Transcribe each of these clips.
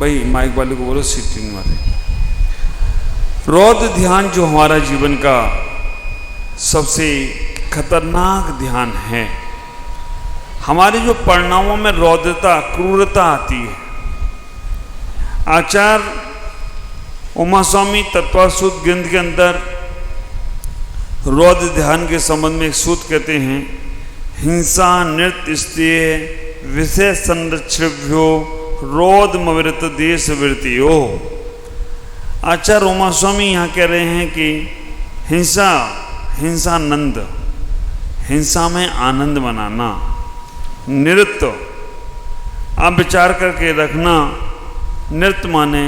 भाई माइक वाले को बोलो सीटिंग वाले। रौद्र ध्यान जो हमारा जीवन का सबसे खतरनाक ध्यान है। हमारे जो परिणामों में रौद्रता, क्रूरता आती है। आचार्य उमा स्वामी तत्वसूत्र ग्रंथ के अंदर रौद्र ध्यान के संबंध में एक सूत्र कहते हैं, हिंसा नृत्य स्त्रिय विषय संरक्षभ्यो रोदमविरत देश वृत्तियो। आचार्य उमा स्वामी यहाँ कह रहे हैं कि हिंसानंद, हिंसा में आनंद मनाना। नृत्य, आप विचार करके रखना, नृत्य माने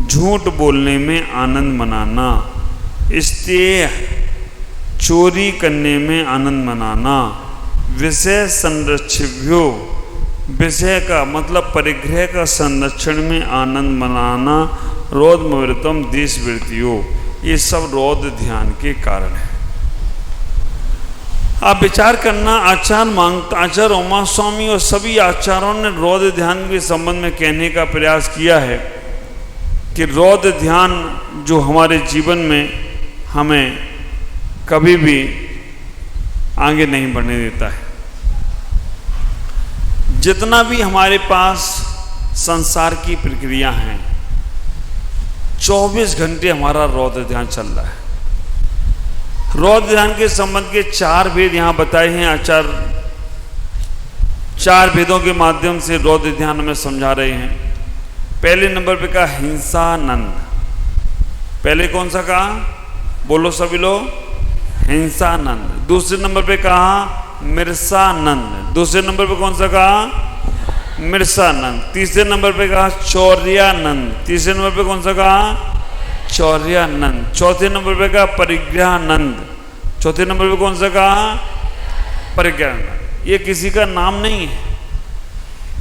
झूठ बोलने में आनंद मनाना। स्त्रीय, चोरी करने में आनंद मनाना। विषय संरक्षभ्यो, विषय का मतलब परिग्रह का संरक्षण में आनंद मनाना। रोदमविरतम देश वृत्तियों, ये सब रौद्र ध्यान के कारण है। आप विचार करना, आचार्य उमा स्वामी और सभी आचार्यों ने रौद्र ध्यान के संबंध में कहने का प्रयास किया है कि रौद्र ध्यान जो हमारे जीवन में हमें कभी भी आगे नहीं बढ़ने देता है। जितना भी हमारे पास संसार की प्रक्रिया हैं, 24 घंटे हमारा रौद्र ध्यान चल रहा है। रौद्र ध्यान के संबंध के 4 भेद यहाँ बताए हैं आचार्य। 4 भेदों के माध्यम से रौद्र ध्यान हमें समझा रहे हैं। पहले नंबर पे कहा हिंसानंद। पहले कौन सा कहा, बोलो सभी लोग, हिंसानंद। दूसरे नंबर पे कहा मिर्सानंद। दूसरे नंबर पे कौन सा कहा, मिर्सानंद। तीसरे नंबर पे कहा चौर्यानंद। तीसरे नंबर पे कौन सा कहा, चौर्यानंद। चौथे नंबर पे कहा परिग्रहानंद। चौथे नंबर पे कौन सा कहा, परिग्रहानंद। ये किसी का नाम नहीं है,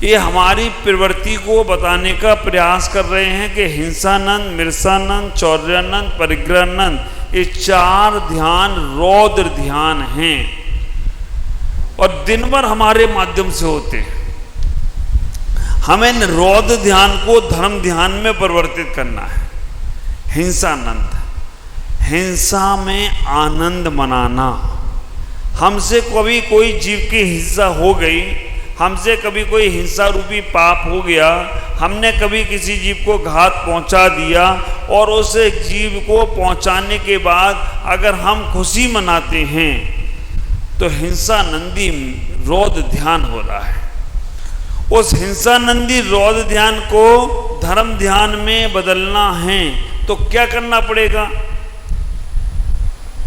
ये हमारी प्रवृत्ति को बताने का प्रयास कर रहे हैं कि हिंसानंद, मिर्सानंद, चौर्यानंद, परिग्रहानंद, ये 4 ध्यान रौद्र ध्यान हैं और दिन भर हमारे माध्यम से होते हैं। हमें रौद्र ध्यान को धर्म ध्यान में परिवर्तित करना है। हिंसानंद, हिंसा में आनंद मनाना। हमसे कभी कोई जीव की हिंसा हो गई, हमसे कभी कोई हिंसा रूपी पाप हो गया, हमने कभी किसी जीव को घात पहुंचा दिया और उस जीव को पहुंचाने के बाद अगर हम खुशी मनाते हैं तो हिंसानंदी रौद्र ध्यान हो रहा है। उस हिंसानंदी रौद्र ध्यान को धर्म ध्यान में बदलना है तो क्या करना पड़ेगा।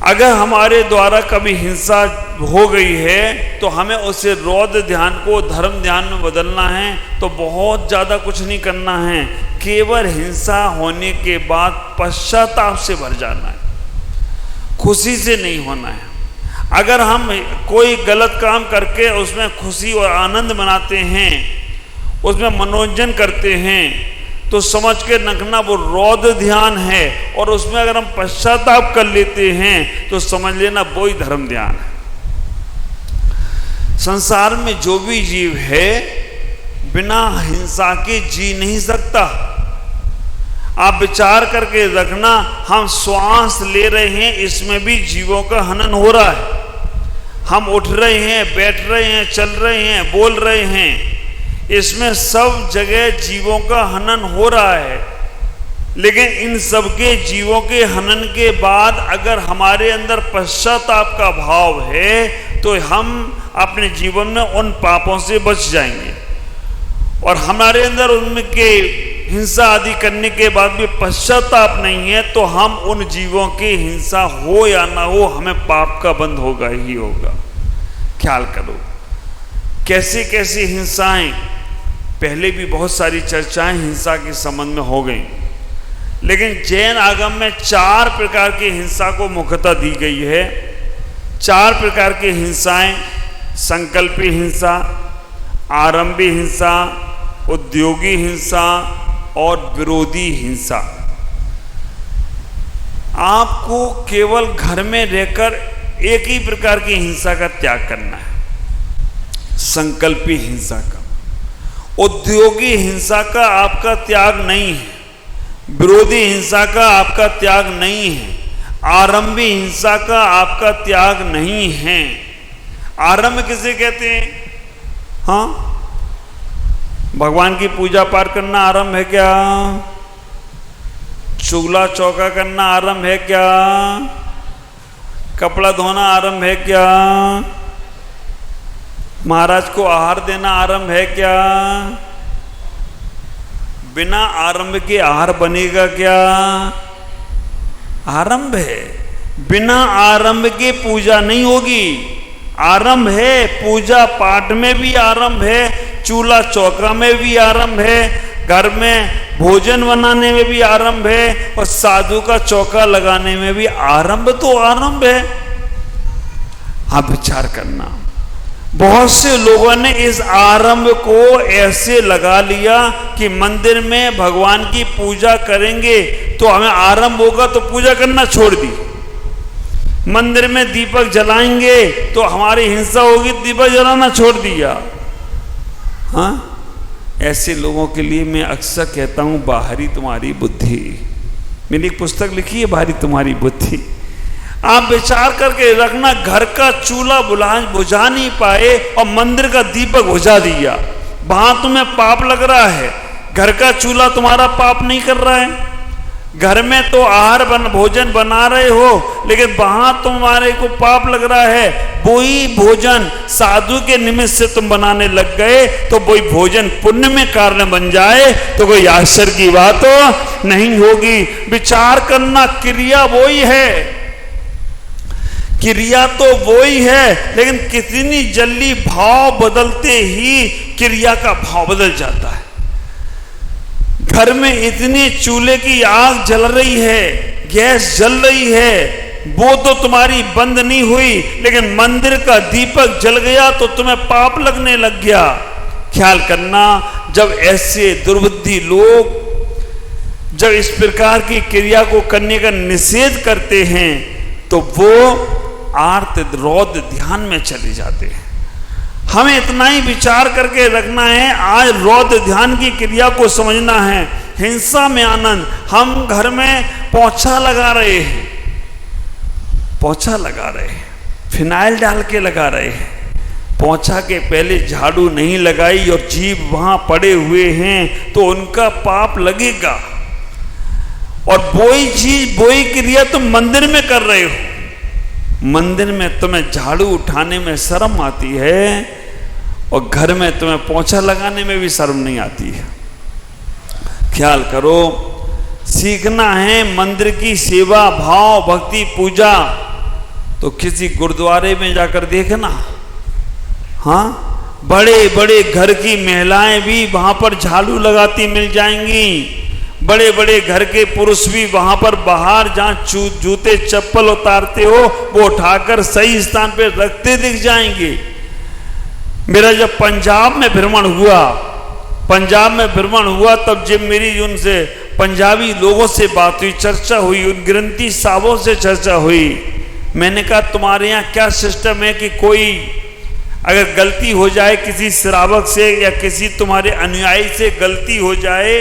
अगर हमारे द्वारा कभी हिंसा हो गई है तो हमें उसे रौद्र ध्यान को धर्म ध्यान में बदलना है तो बहुत ज़्यादा कुछ नहीं करना है, केवल हिंसा होने के बाद पश्चाताप से भर जाना है, खुशी से नहीं होना है। अगर हम कोई गलत काम करके उसमें खुशी और आनंद मनाते हैं, उसमें मनोरंजन करते हैं, तो समझ के रखना वो रौद्र ध्यान है। और उसमें अगर हम पश्चाताप कर लेते हैं तो समझ लेना वो ही धर्म ध्यान है। संसार में जो भी जीव है बिना हिंसा के जी नहीं सकता। आप विचार करके रखना, हम श्वास ले रहे हैं, इसमें भी जीवों का हनन हो रहा है। हम उठ रहे हैं, बैठ रहे हैं, चल रहे हैं, बोल रहे हैं, इसमें सब जगह जीवों का हनन हो रहा है। लेकिन इन सब के जीवों के हनन के बाद अगर हमारे अंदर पश्चाताप का भाव है तो हम अपने जीवन में उन पापों से बच जाएंगे। और हमारे अंदर उनके हिंसा आदि करने के बाद भी पश्चाताप नहीं है तो हम उन जीवों की हिंसा हो या ना हो, हमें पाप का बंध होगा ही होगा। ख्याल करो कैसी कैसी हिंसाएं, पहले भी बहुत सारी चर्चाएं हिंसा के संबंध में हो गई, लेकिन जैन आगम में 4 प्रकार की हिंसा को मुख्यता दी गई है। 4 प्रकार की हिंसाएं, संकल्पी हिंसा, आरंभी हिंसा, उद्योगी हिंसा और विरोधी हिंसा। आपको केवल घर में रहकर एक ही प्रकार की हिंसा का त्याग करना है, संकल्पी हिंसा का। उद्योगी हिंसा का आपका त्याग नहीं है, विरोधी हिंसा का आपका त्याग नहीं है, आरंभी हिंसा का आपका त्याग नहीं है। आरंभ किसे कहते हैं? हाँ, भगवान की पूजा पाठ करना आरंभ है क्या? चूल्हा चौका करना आरंभ है क्या? कपड़ा धोना आरंभ है क्या? महाराज को आहार देना आरंभ है क्या? बिना आरंभ के आहार बनेगा क्या? आरंभ है। बिना आरंभ के पूजा नहीं होगी। आरंभ है, पूजा पाठ में भी आरंभ है, चूल्हा चौका में भी आरंभ है, घर में भोजन बनाने में भी आरंभ है, और साधु का चौका लगाने में भी आरंभ तो आरंभ है। आप विचार करना, बहुत से लोगों ने इस आरंभ को ऐसे लगा लिया कि मंदिर में भगवान की पूजा करेंगे तो हमें आरंभ होगा तो पूजा करना छोड़ दी, मंदिर में दीपक जलाएंगे तो हमारी हिंसा होगी, दीपक जलाना छोड़ दिया। हाँ, ऐसे लोगों के लिए मैं अक्सर कहता हूं, बाहरी तुम्हारी बुद्धि। मैंने एक पुस्तक लिखी है, बाहरी तुम्हारी बुद्धि। आप विचार करके रखना, घर का चूल्हा बुझा नहीं पाए और मंदिर का दीपक बुझा दिया, वहां तुम्हें पाप लग रहा है। घर का चूल्हा तुम्हारा पाप नहीं कर रहा है, घर में तो आहार भोजन बना रहे हो, लेकिन वहां तुम्हारे को पाप लग रहा है। वही भोजन साधु के निमित्त से तुम बनाने लग गए तो वही भोजन पुण्य में कारण बन जाए तो कोई आश्चर्य की बात तो नहीं होगी। विचार करना, क्रिया वही है, क्रिया तो वही है, लेकिन कितनी जल्दी भाव बदलते ही क्रिया का भाव बदल जाता है। घर में इतनी चूल्हे की आग जल रही है, गैस जल रही है, वो तो तुम्हारी बंद नहीं हुई, लेकिन मंदिर का दीपक जल गया तो तुम्हें पाप लगने लग गया। ख्याल करना, जब ऐसे दुर्बुद्धि लोग जब इस प्रकार की क्रिया को करने का निषेध करते हैं तो वो आर्त रौद्र ध्यान में चले जाते हैं। हमें इतना ही विचार करके रखना है, आज रौद्र ध्यान की क्रिया को समझना है। हिंसा में आनंद, हम घर में पोछा लगा रहे हैं, पोछा लगा रहे हैं, फिनाइल डाल के लगा रहे हैं, पोछा के पहले झाड़ू नहीं लगाई और जीभ वहां पड़े हुए हैं तो उनका पाप लगेगा। और वही चीज, वही क्रिया तुम मंदिर में कर रहे हो, मंदिर में तुम्हें झाड़ू उठाने में शर्म आती है और घर में तुम्हें पोछा लगाने में भी शर्म नहीं आती है। ख्याल करो, सीखना है मंदिर की सेवा, भाव, भक्ति, पूजा तो किसी गुरुद्वारे में जाकर देखना। हाँ, बड़े बड़े घर की महिलाएं भी वहां पर झाड़ू लगाती मिल जाएंगी, बड़े बड़े घर के पुरुष भी वहां पर बाहर जहां जूते चप्पल उतारते हो वो उठाकर सही स्थान पे रखते दिख जाएंगे। मेरा जब पंजाब में भ्रमण हुआ तब जब मेरी उनसे पंजाबी लोगों से बात हुई, चर्चा हुई, उन ग्रंथी साहबों से चर्चा हुई। मैंने कहा तुम्हारे यहाँ क्या सिस्टम है कि कोई अगर गलती हो जाए किसी श्रावक से या किसी तुम्हारे अनुयायी से गलती हो जाए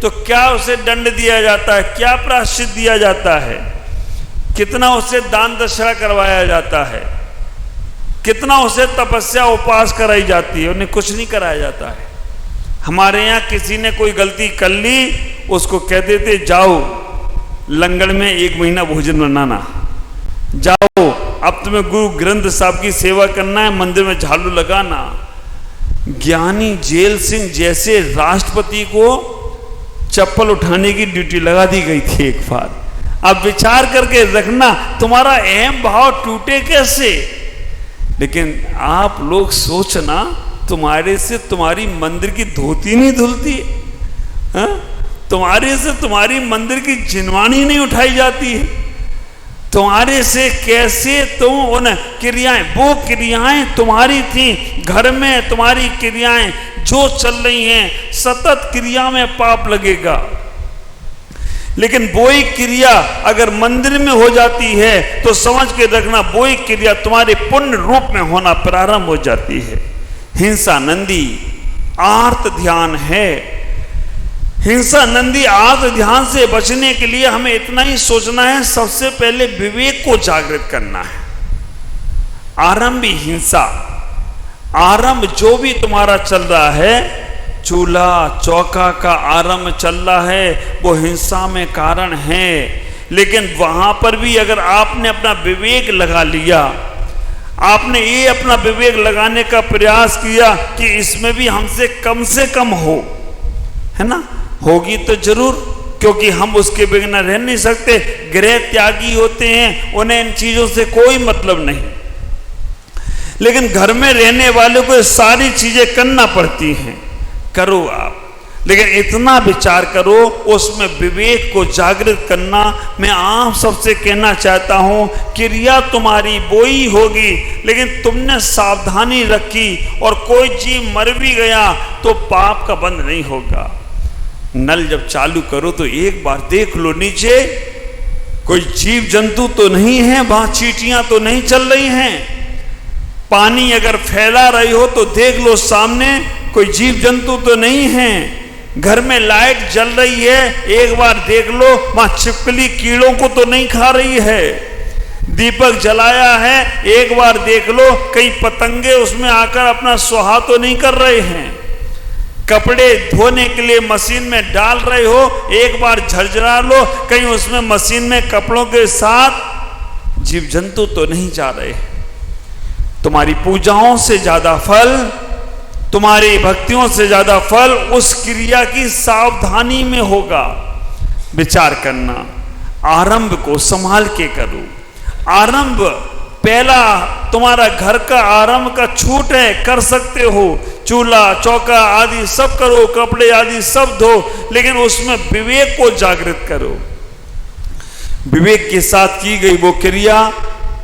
तो क्या उसे दंड दिया जाता है, क्या प्रायश्चित दिया जाता है, कितना उसे दान दक्षिणा करवाया जाता है, कितना उसे तपस्या उपवास कराई जाती है? उन्हें कुछ नहीं कराया जाता है। हमारे यहाँ किसी ने कोई गलती कर ली, उसको कह देते जाओ लंगड़ में 1 महीना भोजन बनाना, जाओ अब तुम्हें गुरु ग्रंथ साहब की सेवा करना है, मंदिर में झाड़ू लगाना। ज्ञानी जेल सिंह जैसे राष्ट्रपति को चप्पल उठाने की ड्यूटी लगा दी गई थी एक बार। अब विचार करके रखना, तुम्हारा अहम भाव टूटे कैसे। लेकिन आप लोग सोचना, तुम्हारे से तुम्हारी मंदिर की धोती नहीं धुलती, तुम्हारे से तुम्हारी मंदिर की जिनवानी नहीं उठाई जाती है, तुम्हारे से कैसे तुम उन क्रियाएं, वो क्रियाएं तुम्हारी थी घर में, तुम्हारी क्रियाएं जो चल रही हैं सतत क्रिया में पाप लगेगा। लेकिन वही क्रिया अगर मंदिर में हो जाती है तो समझ के रखना वही क्रिया तुम्हारे पुण्य रूप में होना प्रारंभ हो जाती है। हिंसा नंदी, आर्त ध्यान है। हिंसा नंदी आर्त ध्यान से बचने के लिए हमें इतना ही सोचना है, सबसे पहले विवेक को जागृत करना है। आरंभी हिंसा, आरंभ जो भी तुम्हारा चल रहा है, चूल्हा चौका का आरंभ चल रहा है, वो हिंसा में कारण है। लेकिन वहां पर भी अगर आपने अपना विवेक लगा लिया, आपने ये अपना विवेक लगाने का प्रयास किया कि इसमें भी हमसे कम हो, है ना, होगी तो जरूर, क्योंकि हम उसके बिना रह नहीं सकते। गृह त्यागी होते हैं, उन्हें इन चीजों से कोई मतलब नहीं। लेकिन घर में रहने वालों को सारी चीजें करना पड़ती हैं, करो आप, लेकिन इतना विचार करो, उसमें विवेक को जागृत करना। मैं आप सबसे कहना चाहता हूं, क्रिया तुम्हारी वो ही होगी, लेकिन तुमने सावधानी रखी और कोई जीव मर भी गया तो पाप का बंद नहीं होगा। नल जब चालू करो तो एक बार देख लो नीचे, कोई जीव जंतु तो नहीं है, वहां चींटियां तो नहीं चल रही हैं। पानी अगर फैला रही हो तो देख लो सामने, कोई जीव जंतु तो नहीं है। घर में लाइट जल रही है, एक बार देख लो वहां छिपकली कीड़ों को तो नहीं खा रही है। दीपक जलाया है, एक बार देख लो कहीं पतंगे उसमें आकर अपना स्वाहा तो नहीं कर रहे हैं। कपड़े धोने के लिए मशीन में डाल रहे हो, एक बार झरझरा लो, कहीं उसमें मशीन में कपड़ों के साथ जीव जंतु तो नहीं जा रहे। तुम्हारी पूजाओं से ज्यादा फल, तुम्हारी भक्तियों से ज्यादा फल उस क्रिया की सावधानी में होगा। विचार करना, आरंभ को संभाल के करो। आरंभ पहला तुम्हारा घर का आरंभ का छूट है, कर सकते हो, चूल्हा चौका आदि सब करो, कपड़े आदि सब धो, लेकिन उसमें विवेक को जागृत करो। विवेक के साथ की गई वो क्रिया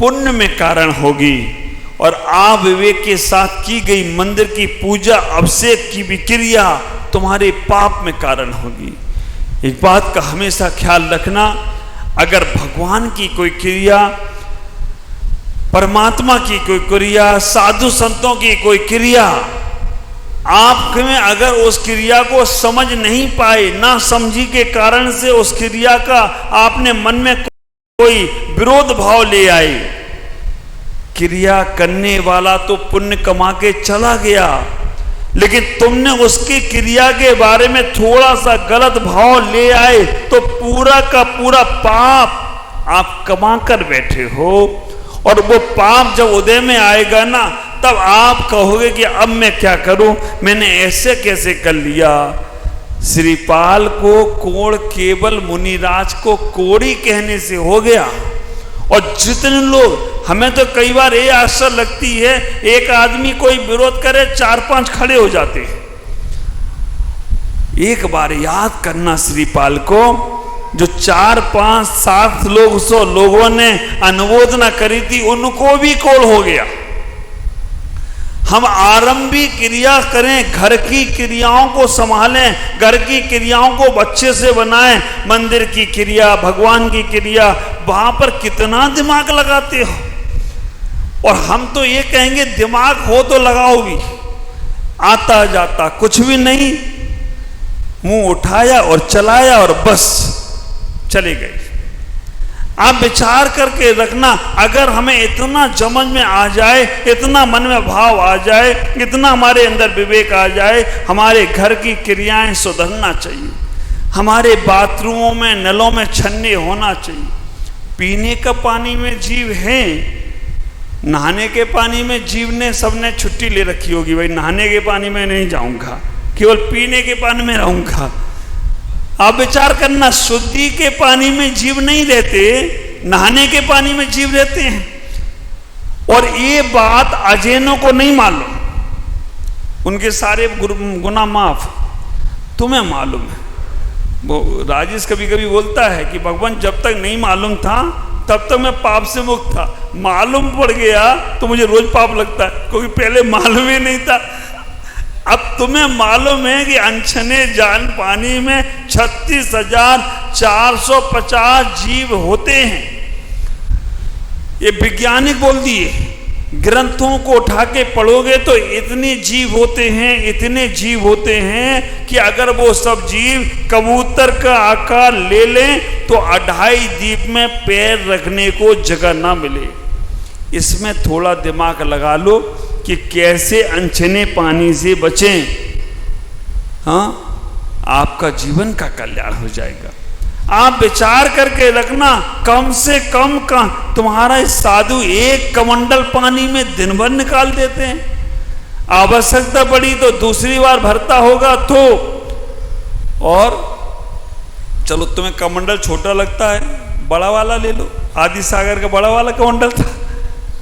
पुण्य में कारण होगी, और अविवेक के साथ की गई मंदिर की पूजा अभिषेक की भी क्रिया तुम्हारे पाप में कारण होगी। एक बात का हमेशा ख्याल रखना, अगर भगवान की कोई क्रिया, परमात्मा की कोई क्रिया, साधु संतों की कोई क्रिया, आप में अगर उस क्रिया को समझ नहीं पाए, ना समझी के कारण से उस क्रिया का आपने मन में कोई विरोध भाव ले आए, क्रिया करने वाला तो पुण्य कमा के चला गया, लेकिन तुमने उसकी क्रिया के बारे में थोड़ा सा गलत भाव ले आए तो पूरा का पूरा पाप आप कमा कर बैठे हो। और वो पाप जब उदय में आएगा ना, तब आप कहोगे कि अब मैं क्या करूं, मैंने ऐसे कैसे कर लिया। श्रीपाल को कोड़ केवल मुनिराज को कोड़ी कहने से हो गया। और जितने लोग, हमें तो कई बार ये आश्चर्य लगती है, एक आदमी कोई विरोध करे 4-5 खड़े हो जाते हैं। एक बार याद करना श्रीपाल को, जो 4-5-7 लोग 100 लोगों ने अनुमोदना करी थी, उनको भी कोड़ हो गया। हम आरंभी क्रिया करें, घर की क्रियाओं को संभालें, घर की क्रियाओं को अच्छे से बनाएं। मंदिर की क्रिया, भगवान की क्रिया, वहां पर कितना दिमाग लगाते हो। और हम तो ये कहेंगे दिमाग हो तो लगाओ भी, आता जाता कुछ भी नहीं, मुंह उठाया और चलाया और बस चले गए। आप विचार करके रखना, अगर हमें इतना समझ में आ जाए, इतना मन में भाव आ जाए, इतना हमारे अंदर विवेक आ जाए, हमारे घर की क्रियाएं सुधरना चाहिए। हमारे बाथरूमों में, नलों में छन्ने होना चाहिए। पीने का पानी में जीव हैं, नहाने के पानी में जीव ने सबने छुट्टी ले रखी होगी, भाई नहाने के पानी में नहीं जाऊंगा, केवल पीने के पानी में रहूंगा। आप विचार करना, शुद्धि के पानी में जीव नहीं रहते, नहाने के पानी में जीव रहते हैं। और ये बात अजैनों को नहीं मालूम, उनके सारे गुनाह माफ, तुम्हें मालूम है। वो राजेश कभी कभी बोलता है कि भगवान जब तक नहीं मालूम था तब तक मैं पाप से मुक्त था, मालूम पड़ गया तो मुझे रोज पाप लगता है, क्योंकि पहले मालूम ही नहीं था। अब तुम्हें मालूम है कि अनछने जान पानी में 36,450 जीव होते हैं। ये वैज्ञानिक बोल दिए, ग्रंथों को उठा के पढ़ोगे तो इतने जीव होते हैं, इतने जीव होते हैं कि अगर वो सब जीव कबूतर का आकार ले लें तो 2.5 द्वीप में पैर रखने को जगह ना मिले। इसमें थोड़ा दिमाग लगा लो कि कैसे अनछने पानी से बचें। हाँ, आपका जीवन का कल्याण हो जाएगा। आप विचार करके रखना, कम से कम का तुम्हारा साधु एक कमंडल पानी में दिन भर निकाल देते हैं। आवश्यकता पड़ी तो दूसरी बार भरता होगा तो, और चलो तुम्हें कमंडल छोटा लगता है, बड़ा वाला ले लो। आदि सागर का बड़ा वाला कमंडल था,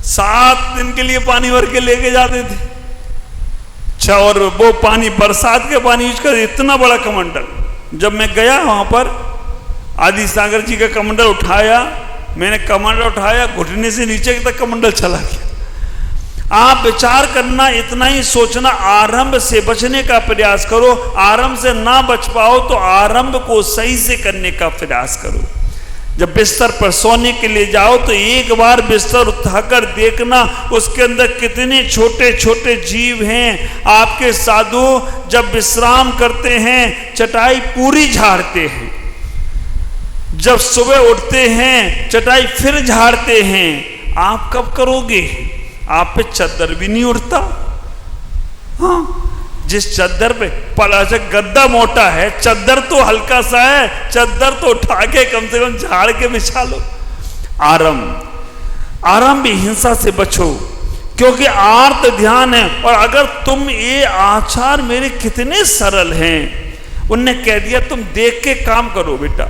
7 दिन के लिए पानी भर के लेके जाते थे। अच्छा, और वो पानी बरसात के पानी यूज कर, इतना बड़ा कमंडल। जब मैं गया वहां पर आदि सागर जी का कमंडल उठाया, मैंने कमंडल उठाया, घुटने से नीचे तक कमंडल चला गया। आप विचार करना, इतना ही सोचना, आरंभ से बचने का प्रयास करो। आरंभ से ना बच पाओ तो आरंभ को सही से करने का प्रयास करो। जब बिस्तर पर सोने के लिए जाओ तो एक बार बिस्तर उठाकर देखना उसके अंदर कितने छोटे छोटे जीव हैं। आपके साधु जब विश्राम करते हैं चटाई पूरी झाड़ते हैं, जब सुबह उठते हैं चटाई फिर झाड़ते हैं। आप कब करोगे? आप पे चद्दर भी नहीं उड़ता। हाँ, जिस चद्दर पे पलाचा गद्दा मोटा है, चद्दर तो हल्का सा है, चद्दर तो उठा के कम से कम झाड़ के बिछा लो। आरंभ हिंसा से बचो, क्योंकि आर्त ध्यान है। और अगर तुम ये आचार मेरे कितने सरल हैं, उनने कह दिया तुम देख के काम करो बेटा।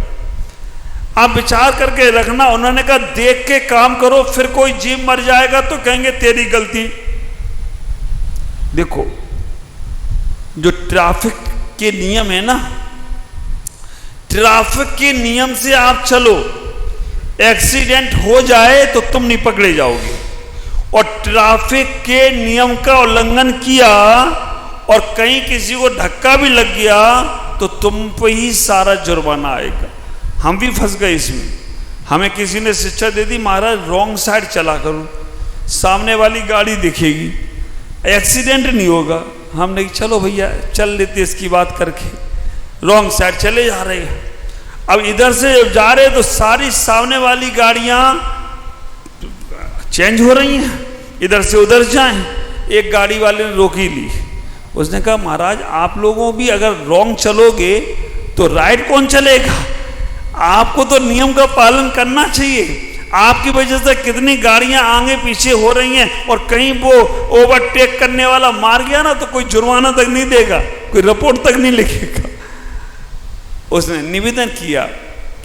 आप विचार करके रखना, उन्होंने कहा देख के काम करो, फिर कोई जीव मर जाएगा तो कहेंगे तेरी गलती। देखो, जो ट्रैफिक के नियम है ना, ट्रैफिक के नियम से आप चलो, एक्सीडेंट हो जाए तो तुम नहीं पकड़े जाओगे। और ट्रैफिक के नियम का उल्लंघन किया और कहीं किसी को धक्का भी लग गया तो तुम पे ही सारा जुर्माना आएगा। हम भी फंस गए इसमें। हमें किसी ने शिक्षा दे दी, महाराज रॉन्ग साइड चला करो, सामने वाली गाड़ी दिखेगी, एक्सीडेंट नहीं होगा। हमने चलो भैया चल लेते इसकी बात करके, रॉन्ग साइड चले जा रहे हैं। अब इधर से जब जा रहे तो सारी सामने वाली गाड़ियां चेंज हो रही हैं, इधर से उधर जाएं। एक गाड़ी वाले ने रोकी ली, उसने कहा महाराज आप लोगों भी अगर रॉन्ग चलोगे तो राइट कौन चलेगा? आपको तो नियम का पालन करना चाहिए। आपकी वजह से कितनी गाड़ियां आगे पीछे हो रही हैं, और कहीं वो ओवरटेक करने वाला मार गया ना तो कोई जुर्माना तक नहीं देगा, कोई रिपोर्ट तक नहीं लिखेगा। उसने निवेदन किया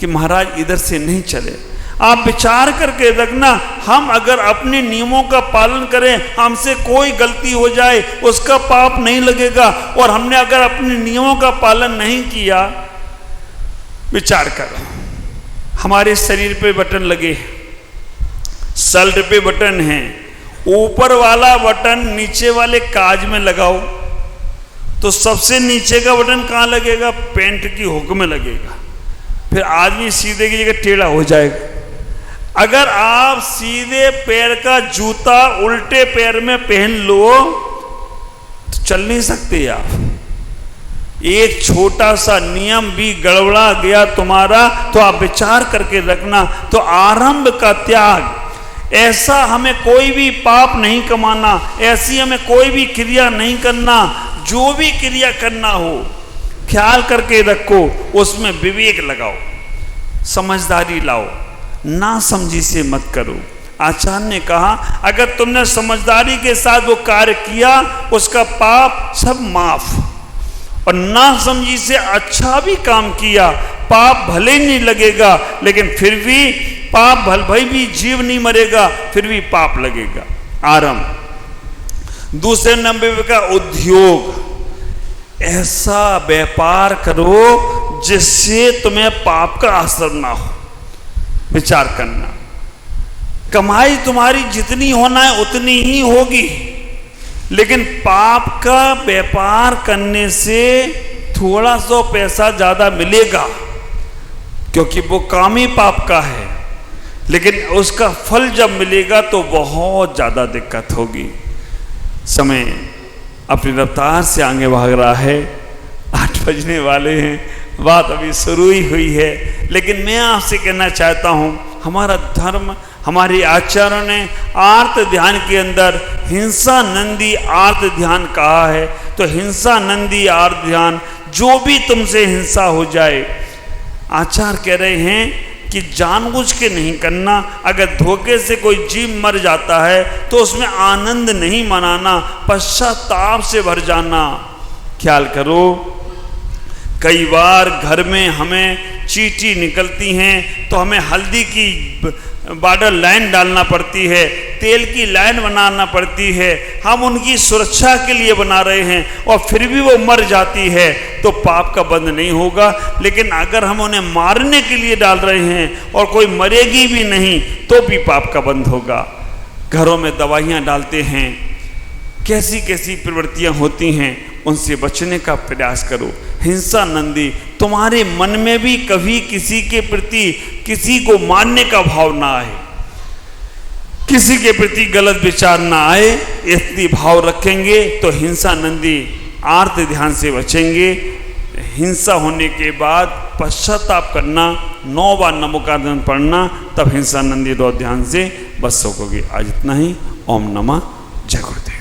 कि महाराज इधर से नहीं चले। आप विचार करके रखना, हम अगर अपने नियमों का पालन करें, हमसे कोई गलती हो जाए उसका पाप नहीं लगेगा। और हमने अगर अपने नियमों का पालन नहीं किया, विचार करो, हमारे शरीर पे बटन लगे, शर्ट पे बटन है, ऊपर वाला बटन नीचे वाले काज में लगाओ तो सबसे नीचे का बटन कहाँ लगेगा? पैंट की हुक में लगेगा। फिर आदमी सीधे की जगह टेढ़ा हो जाएगा। अगर आप सीधे पैर का जूता उल्टे पैर में पहन लो तो चल नहीं सकते आप। एक छोटा सा नियम भी गड़बड़ा गया तुम्हारा तो आप विचार करके रखना। तो आरंभ का त्याग, ऐसा हमें कोई भी पाप नहीं कमाना, ऐसी हमें कोई भी क्रिया नहीं करना। जो भी क्रिया करना हो ख्याल करके रखो, उसमें विवेक लगाओ, समझदारी लाओ, ना समझी से मत करो। आचार्य ने कहा अगर तुमने समझदारी के साथ वो कार्य किया उसका पाप सब माफ, और ना समझी से अच्छा भी काम किया पाप भले ही नहीं लगेगा, लेकिन फिर भी पाप भले भी जीव नहीं मरेगा, फिर भी पाप लगेगा। आरंभ। दूसरे नंबर का उद्योग, ऐसा व्यापार करो जिससे तुम्हें पाप का असर ना हो। विचार करना, कमाई तुम्हारी जितनी होना है उतनी ही होगी, लेकिन पाप का व्यापार करने से थोड़ा सा पैसा ज्यादा मिलेगा, क्योंकि वो काम ही पाप का है। लेकिन उसका फल जब मिलेगा तो बहुत ज़्यादा दिक्कत होगी। समय अपनी रफ्तार से आगे भाग रहा है, 8 बजने वाले हैं, बात अभी शुरू ही हुई है। लेकिन मैं आपसे कहना चाहता हूँ, हमारा धर्म, हमारी आचरण ने आर्त ध्यान के अंदर हिंसा नंदी आर्त ध्यान कहा है। तो हिंसा नंदी आर्त ध्यान, जो भी तुमसे हिंसा हो जाए, आचार्य कह रहे हैं कि जानबूझ के नहीं करना। अगर धोखे से कोई जीव मर जाता है तो उसमें आनंद नहीं मनाना, पश्चाताप से भर जाना। ख्याल करो, कई बार घर में हमें चींटी निकलती हैं तो हमें हल्दी की बॉर्डर लाइन डालना पड़ती है, तेल की लाइन बनाना पड़ती है। हम उनकी सुरक्षा के लिए बना रहे हैं और फिर भी वो मर जाती है तो पाप का बंध नहीं होगा। लेकिन अगर हम उन्हें मारने के लिए डाल रहे हैं और कोई मरेगी भी नहीं तो भी पाप का बंध होगा। घरों में दवाइयाँ डालते हैं, कैसी कैसी प्रवृत्तियाँ होती हैं, उनसे बचने का प्रयास करो। हिंसा नंदी, तुम्हारे मन में भी कभी किसी के प्रति किसी को मारने का भाव ना आए, किसी के प्रति गलत विचार ना आए, इतनी भाव रखेंगे तो हिंसा नंदी आर्त ध्यान से बचेंगे। हिंसा होने के बाद पश्चाताप करना, 9 बार नमोकार पढ़ना, तब हिंसा नंदी ध्यान से बच सकोगे। आज इतना ही। ओम नमः जय गुरुदेव।